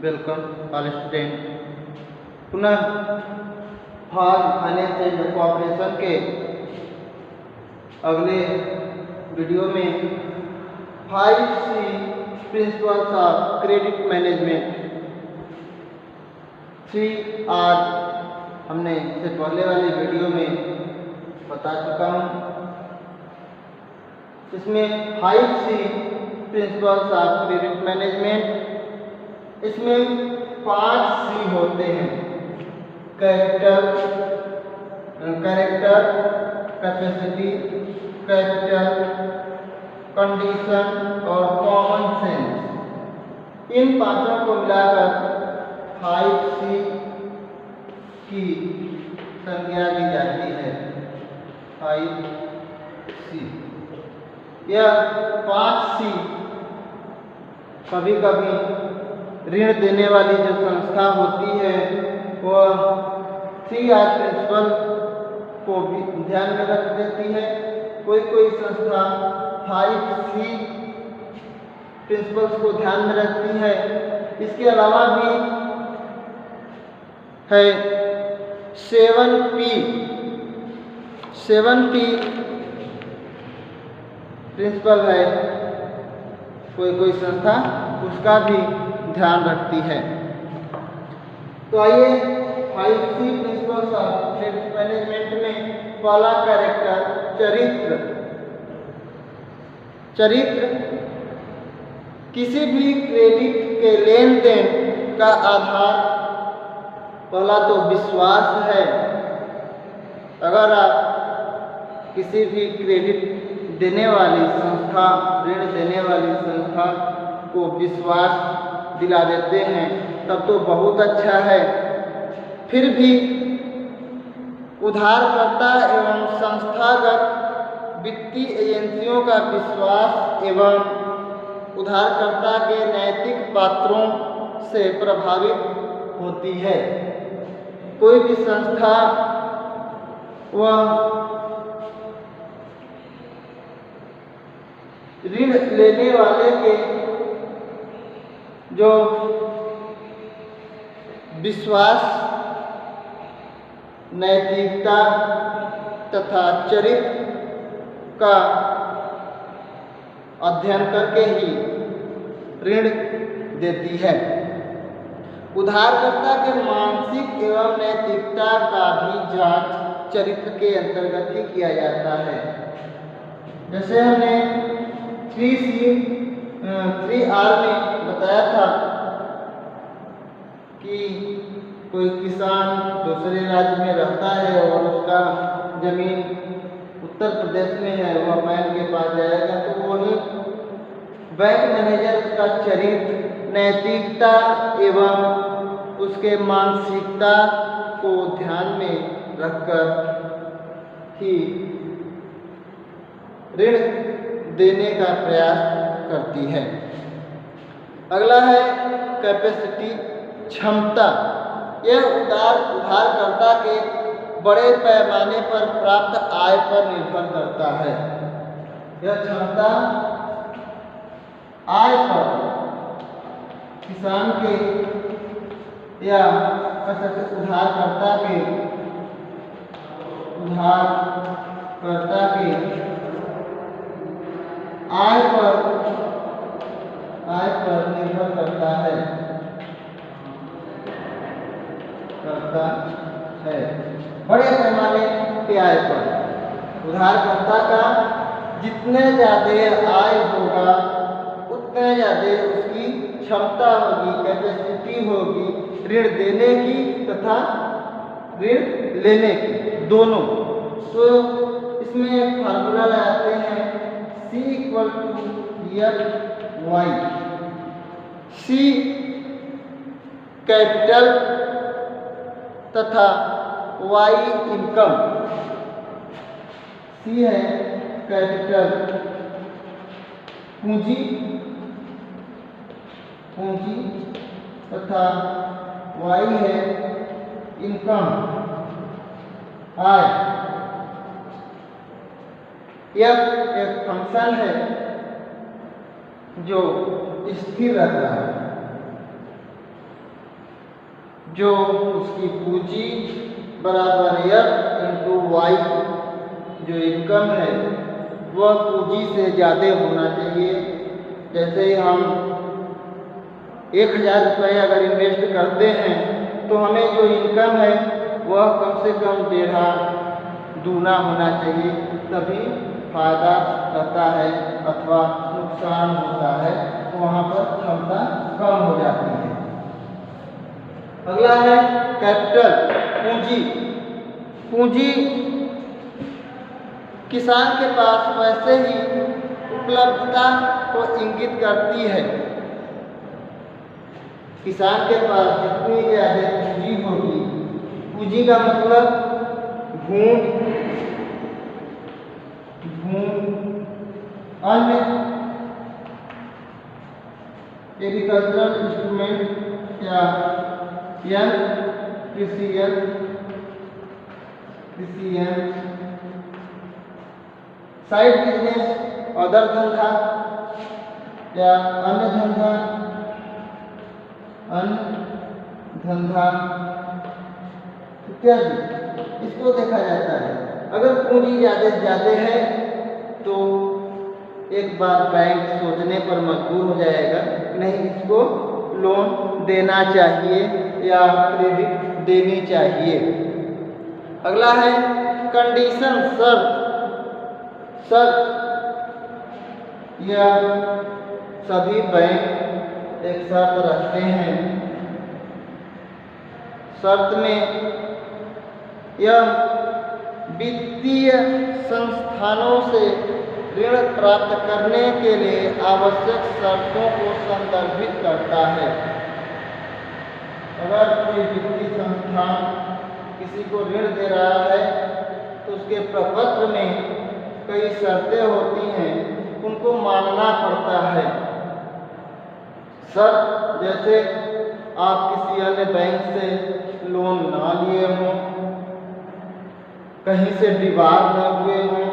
Welcome all student. पुनः भाग finance and corporation के अगले वीडियो में 5C principles of credit management 3R हमने इससे पहले वाले वीडियो में बता चुका हूँ। इसमें 5C principles of credit management, इसमें 5C होते हैं: कैरेक्टर, कैपेसिटी, कैपिटल, कंडीशन और कॉमन सेंस। इन पांचों को मिलाकर 5C की संज्ञा दी जाती है। 5C, यह 5C कभी कभी ऋण देने वाली जो संस्था होती है वह 3R प्रिंसिपल को भी ध्यान में रख देती है। कोई कोई संस्था 5C प्रिंसिपल्स को ध्यान में रखती है। इसके अलावा भी है 7P प्रिंसिपल है, कोई कोई संस्था उसका भी ध्यान रखती है। तो आइए 5C principles of credit management में पहला कैरेक्टर, चरित्र किसी भी क्रेडिट के लेन देन का आधार पहला तो विश्वास है। अगर आप किसी भी क्रेडिट देने वाली संस्था, ऋण देने वाली संस्था को विश्वास दिला देते हैं तब तो बहुत अच्छा है। फिर भी उधारकर्ता एवं संस्थागत वित्तीय एजेंसियों का विश्वास एवं उधारकर्ता के नैतिक पात्रों से प्रभावित होती है। कोई भी संस्था वह ऋण लेने वाले के जो विश्वास, नैतिकता तथा चरित्र का अध्ययन करके ही ऋण देती है। उधारकर्ता के मानसिक एवं नैतिकता का भी जांच चरित्र के अंतर्गत ही किया जाता है। जैसे हमने 3R में बताया था कि कोई किसान दूसरे राज्य में रहता है और उसका जमीन उत्तर प्रदेश में है, वह बैंक के पास जाएगा तो वही बैंक मैनेजर उसका चरित्र, नैतिकता एवं उसके मानसिकता को ध्यान में रखकर ही ऋण देने का प्रयास करती है। अगला है कैपेसिटी, क्षमता। यह उधारकर्ता के बड़े पैमाने पर प्राप्त आय पर निर्भर करता है। यह क्षमता आय पर किसान के या उधारकर्ता के आय पर निर्भर करता है। बड़े पैमाने के आय पर उधारकर्ता का जितने ज़्यादा आय होगा उतने ज़्यादा उसकी क्षमता होगी, कैपेसिटी होगी ऋण देने की तथा ऋण लेने की, दोनों। तो इसमें एक फार्मूला लगाते हैं C=F(y). C कैपिटल तथा Y इनकम। C है कैपिटल, पूंजी तथा Y है इनकम, आय। यह एक फंक्शन है जो स्थिर रहता है। जो उसकी पूंजी बराबर F इंटू वाई जो इनकम है वह पूंजी से ज़्यादा होना चाहिए। जैसे हम 1000 रुपये अगर इन्वेस्ट करते हैं तो हमें जो इनकम है वह कम से कम 1.5 दूना होना चाहिए, तभी फायदा रहता है अथवा नुकसान होता है, वहाँ पर क्षमता कम हो जाती है। अगला है कैपिटल, पूंजी। पूंजी किसान के पास वैसे ही उपलब्धता को इंगित करती है। किसान के पास जितनी ज़्यादा पूंजी होगी, पूंजी का मतलब अन्य एग्रीकल्चरल इंस्ट्रूमेंट या कृषि साइड बिजनेस, अदर धंधा या अन्य धंधा इत्यादि, इसको देखा जाता है। अगर पूंजी ज़्यादा से ज़्यादा है तो एक बार बैंक सोचने पर मजबूर हो जाएगा, नहीं इसको लोन देना चाहिए या क्रेडिट देनी चाहिए। अगला है कंडीशन, शर्त। यह सभी बैंक एक शर्त रखते हैं। शर्त में यह वित्तीय संस्थानों से ऋण प्राप्त करने के लिए आवश्यक शर्तों को संदर्भित करता है। अगर कोई वित्तीय संस्थान किसी को ऋण दे रहा है तो उसके प्रपत्र में कई शर्तें होती हैं, उनको मानना पड़ता है। शर्त जैसे आप किसी अन्य बैंक से लोन ना लिए हों, कहीं से दीवार न हुए हों,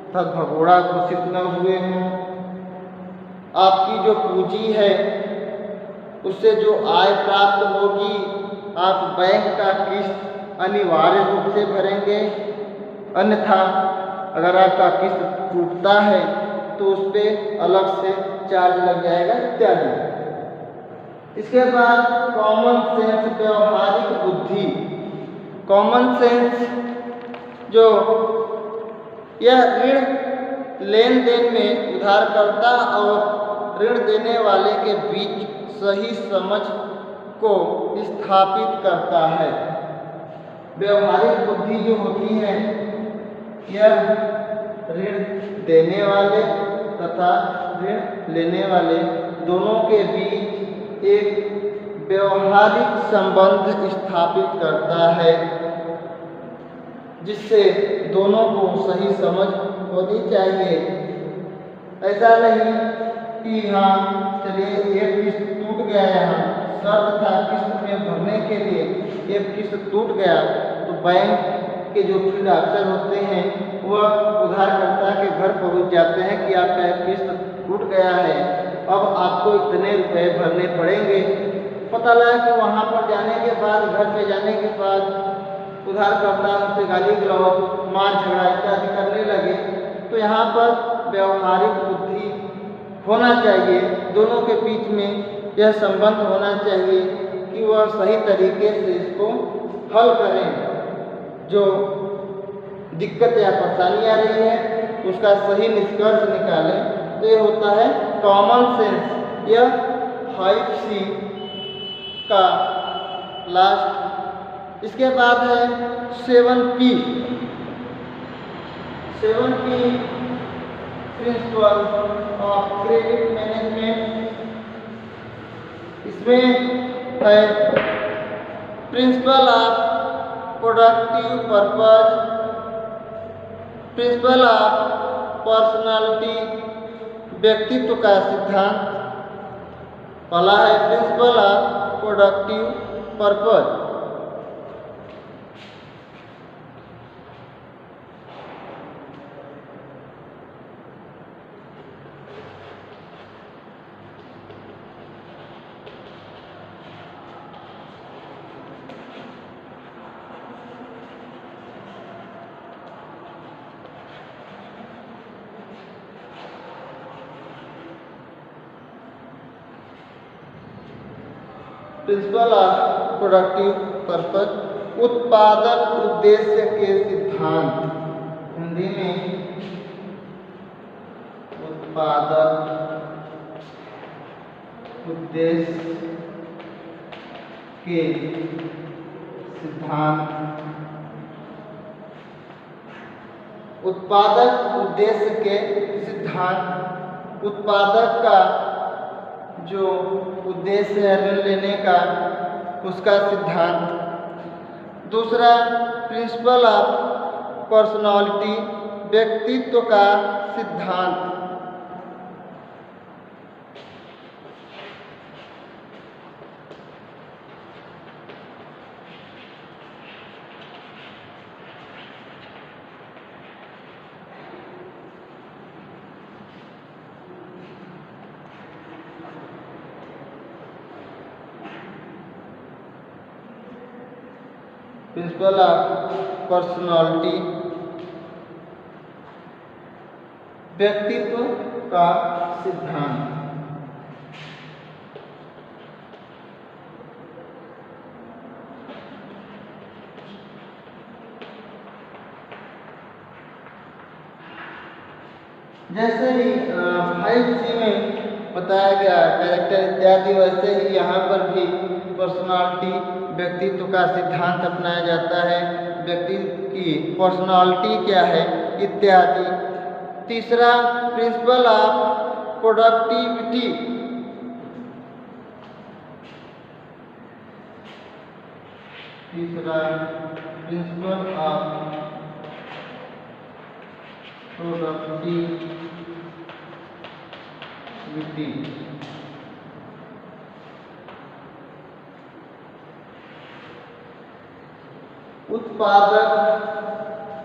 तथा भगोड़ा घोषित न हुए हों, आपकी जो पूंजी है उससे जो आय प्राप्त होगी आप बैंक का किस्त अनिवार्य रूप से भरेंगे, अन्यथा अगर आपका किस्त टूटता है तो उस पर अलग से चार्ज लग जाएगा इत्यादि। इसके बाद कॉमन सेंस, व्यवहारिक बुद्धि। कॉमन सेंस जो यह ऋण लेन देन में उधारकर्ता और ऋण देने वाले के बीच सही समझ को स्थापित करता है। व्यवहारिक बुद्धि जो होती है यह ऋण देने वाले तथा ऋण लेने वाले दोनों के बीच एक व्यवहारिक संबंध स्थापित करता है, जिससे दोनों को सही समझ होनी चाहिए। ऐसा नहीं कि हाँ चलिए एक किस्त टूट गया, यहाँ शर्त था किस्त में भरने के लिए, एक किस्त टूट गया तो बैंक के जो फील्ड अफसर होते हैं वह उधारकर्ता के घर पहुंच जाते हैं कि आपका एक किस्त टूट गया है, अब आपको इतने रुपए भरने पड़ेंगे। पता लगा कि वहाँ पर जाने के बाद, घर पे जाने के बाद उधारकर्ता उनसे गाली गलौज, मार झगड़ा इत्यादि करने लगे। तो यहाँ पर व्यवहारिक बुद्धि होना चाहिए, दोनों के बीच में यह संबंध होना चाहिए कि वह सही तरीके से इसको हल करें। जो दिक्कत या परेशानी आ रही है उसका सही निष्कर्ष निकालें। तो ये होता है कॉमन सेंस। यह 5C का लास्ट। इसके बाद है 7P। 7P principle of credit management. इसमें है principle of productive purpose, principle of personality, व्यक्तित्व का सिद्धांत। पहला है principle of productive purpose. Principle of productive purpose, उत्पादक उद्देश्य के सिद्धांत। हिंदी में उत्पादक उद्देश्य के सिद्धांत। उत्पादक उद्देश्य के सिद्धांत, उत्पादक का जो उद्देश्य है ऋण लेने का, उसका सिद्धांत। दूसरा, प्रिंसिपल ऑफ पर्सनालिटी, व्यक्तित्व का सिद्धांत। प्रिंसिपल ऑफ पर्सनालिटी, व्यक्तित्व का सिद्धांत। जैसे ही 5C में बताया गया कैरेक्टर इत्यादि, वैसे ही यहाँ पर भी पर्सनालिटी, व्यक्तित्व का सिद्धांत अपनाया जाता है। व्यक्ति की पर्सनालिटी क्या है इत्यादि। तीसरा, प्रिंसिपल ऑफ प्रोडक्टिविटी, तीसरा प्रिंसिपल ऑफ प्रोडक्टिविटी, उत्पादक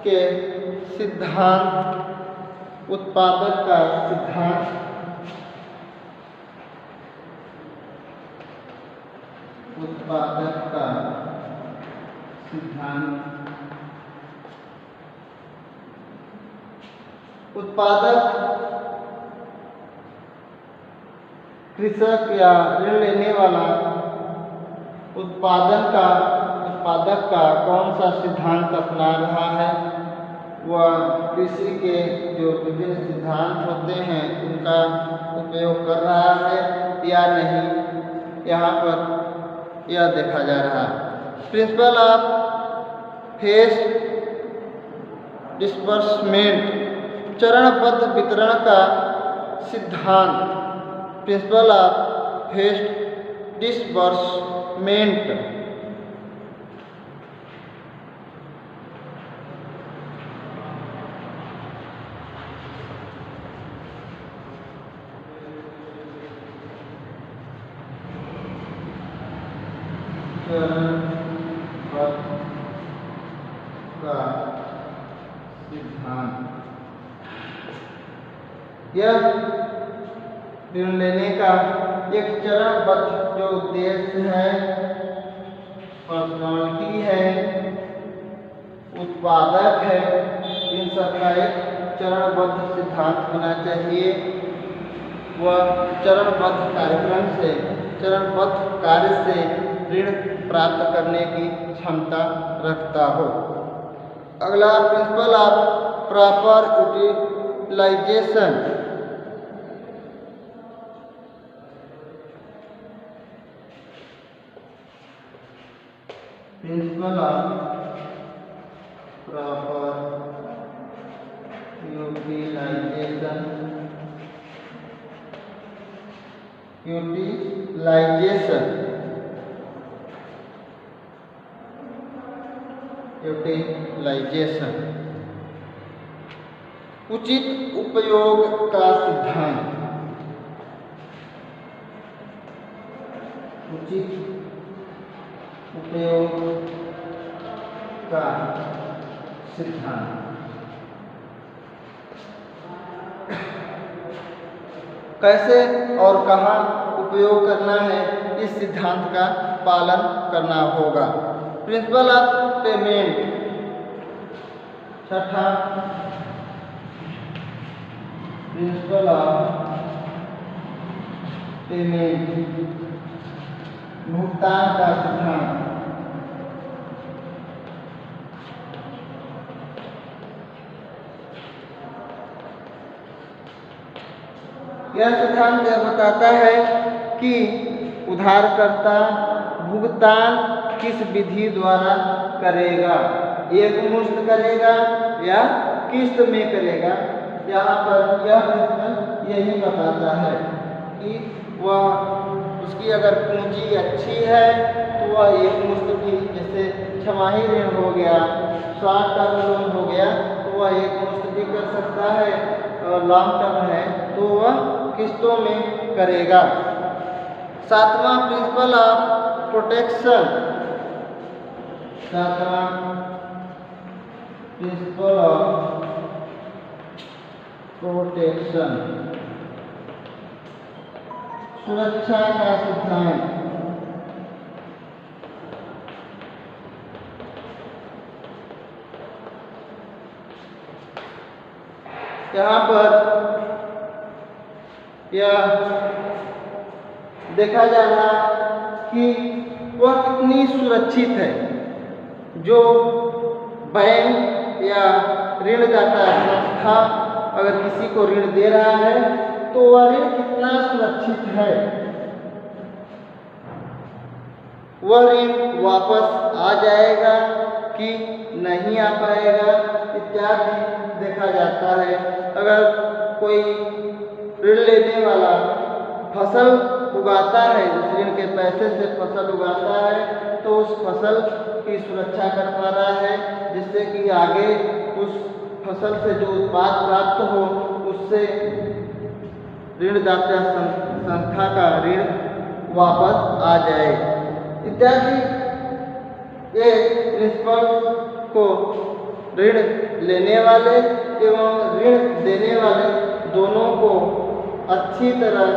के सिद्धांत, उत्पादक का सिद्धांत। उत्पादक का सिद्धांत। उत्पादक कृषक या ऋण लेने वाला उत्पादक का कौन सा सिद्धांत अपना रहा है, वह कृषि के जो विभिन्न सिद्धांत होते हैं उनका उपयोग कर रहा है या नहीं, यहाँ पर यह देखा जा रहा है। प्रिंसिपल ऑफ फेस डिस्बर्समेंट, चरणबद्ध वितरण का सिद्धांत। प्रिंसिपल ऑफ फेस डिस्बर्समेंट, का सिद्धांत। यह ऋण लेने का एक चरणबद्ध जो उद्देश्य है, पर्सनालिटी है, उत्पादक है, इन सब का एक चरणबद्ध सिद्धांत होना चाहिए। वह चरणबद्ध कार्यक्रम से, चरणबद्ध कार्य से ऋण प्राप्त करने की क्षमता रखता हो। अगला, principle of proper utilization, principle of proper utilization, utilization, उचित उपयोग का सिद्धांत। उचित उपयोग का सिद्धांत। कैसे और कहाँ उपयोग करना है, इस सिद्धांत का पालन करना होगा। प्रिंसिपल ऑफ पेमेंट, छठा, प्रिंसिपल ऑफ पेमेंट, भुगतान का सिद्धांत। यह सिद्धांत यह बताता है कि उधारकर्ता भुगतान किस विधि द्वारा करेगा, एक मुश्त करेगा या किस्त में करेगा। यहाँ पर यह प्रिंसिपल यही बताता है कि वह उसकी अगर पूंजी अच्छी है तो वह एक मुश्त भी, जैसे छमाही ऋण हो गया, शॉर्ट टर्म लोन हो गया, तो वह एक मुश्त भी कर सकता है, और लॉन्ग टर्म है तो वह किस्तों में करेगा। सातवां प्रिंसिपल ऑफ प्रोटेक्शन, सातवां प्रिंसिपल ऑफ प्रोटेक्शन, सुरक्षा का सिद्धांत। यहाँ पर यह देखा जाना कि वह कितनी सुरक्षित है। जो बैंक या ऋणदाता संस्था अगर किसी को ऋण दे रहा है तो वह ऋण कितना सुरक्षित है, वह ऋण वापस आ जाएगा कि नहीं आ पाएगा इत्यादि देखा जाता है। अगर कोई ऋण लेने वाला फसल उगाता है, उस ऋण के पैसे से फसल उगाता है, तो उस फसल की सुरक्षा कर पा रहा है, जिससे कि आगे उस फसल से जो उत्पाद प्राप्त हो उससे ऋणदाता संस्था का ऋण वापस आ जाए इत्यादि। ये प्रिंसिपल को ऋण लेने वाले एवं ऋण देने वाले दोनों को अच्छी तरह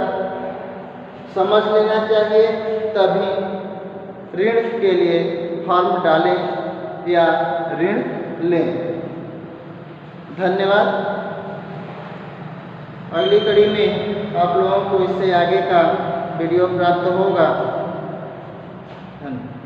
समझ लेना चाहिए, तभी ऋण के लिए फॉर्म डालें या ऋण लें। धन्यवाद। अगली कड़ी में आप लोगों को इससे आगे का वीडियो प्राप्त होगा। धन्यवाद।